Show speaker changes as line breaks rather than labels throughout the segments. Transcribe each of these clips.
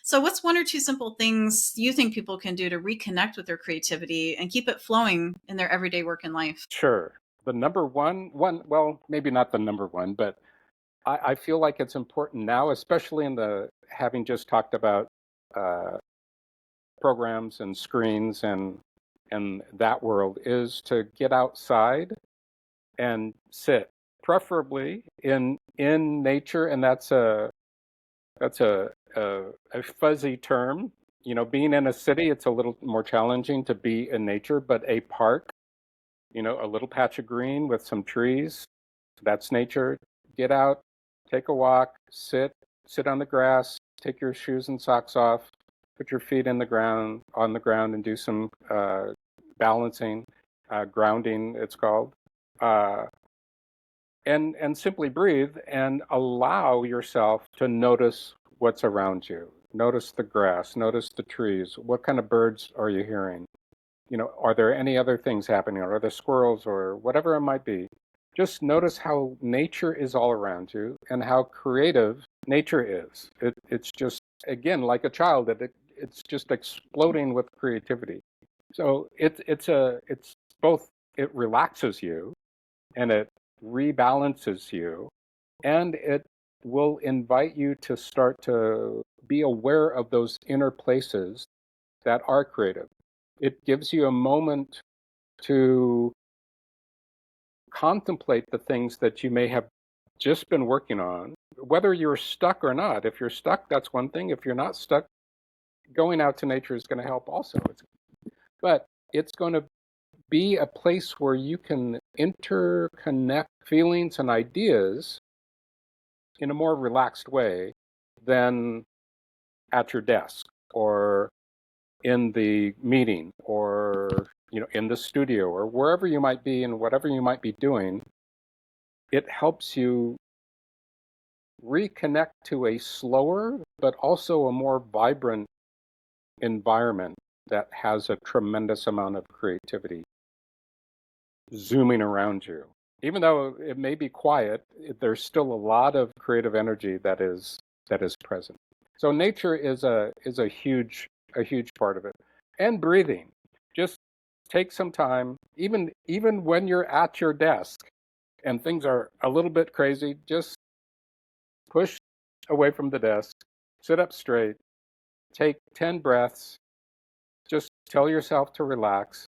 So, what's one or two simple things you think people can do to reconnect with their creativity and keep it flowing in their everyday work and life?
Sure. The number one, well, maybe not the number one, but I feel like it's important now, especially in the having just talked about uh, programs and screens and that world, is to get outside and sit, preferably in nature, and that's a fuzzy term. Being in a city, it's a little more challenging to be in nature, but a park, a little patch of green with some trees, that's nature. Get out, take a walk, sit on the grass, take your shoes and socks off, put your feet on the ground, and do some balancing, grounding, it's called. Uh, and simply breathe and allow yourself to notice what's around you. Notice the grass, notice the trees. What kind of birds are you hearing? Are there any other things happening? Are there squirrels or whatever it might be? Just notice how nature is all around you and how creative nature is. It's just, again, like a child, it's just exploding with creativity. So it's both, it relaxes you and it rebalances you, and it will invite you to start to be aware of those inner places that are creative. It gives you a moment to contemplate the things that you may have just been working on, whether you're stuck or not. If you're stuck, that's one thing. If you're not stuck, going out to nature is going to help also. But it's going to be a place where you can interconnect feelings and ideas in a more relaxed way than at your desk or in the meeting or in the studio or wherever you might be and whatever you might be doing. It helps you reconnect to a slower but also a more vibrant environment that has a tremendous amount of creativity zooming around you. Even though it may be quiet, there's still a lot of creative energy that is present. So nature is a huge part of it. And breathing. Just take some time, even when you're at your desk and things are a little bit crazy, just push away from the desk, sit up straight, take 10 breaths, just tell yourself to relax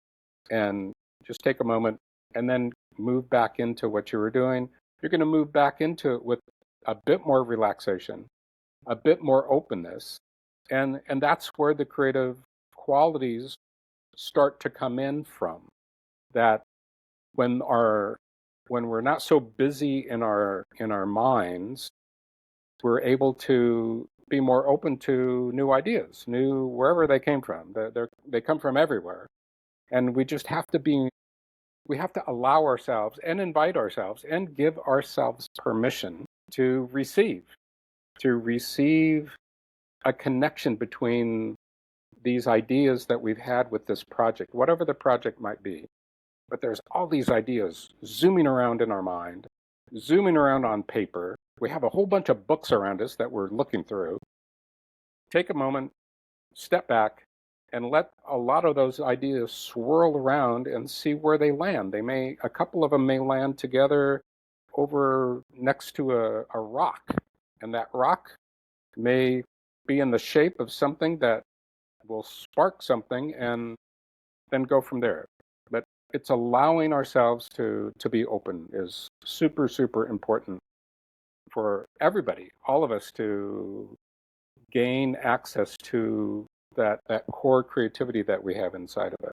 and just take a moment and then move back into what you were doing. You're going to move back into it with a bit more relaxation, a bit more openness, and that's where the creative qualities start to come in from. That when our when we're not so busy in our minds, we're able to be more open to new ideas, new wherever they came from. They come from everywhere, and we have to allow ourselves and invite ourselves and give ourselves permission to receive a connection between these ideas that we've had with this project, whatever the project might be. But there's all these ideas zooming around in our mind, zooming around on paper. We have a whole bunch of books around us that we're looking through. Take a moment, step back, and let a lot of those ideas swirl around and see where they land. A couple of them may land together over next to a rock, and that rock may be in the shape of something that will spark something and then go from there. But it's allowing ourselves to be open is super, super important for everybody, all of us, to gain access to that core creativity that we have inside of it.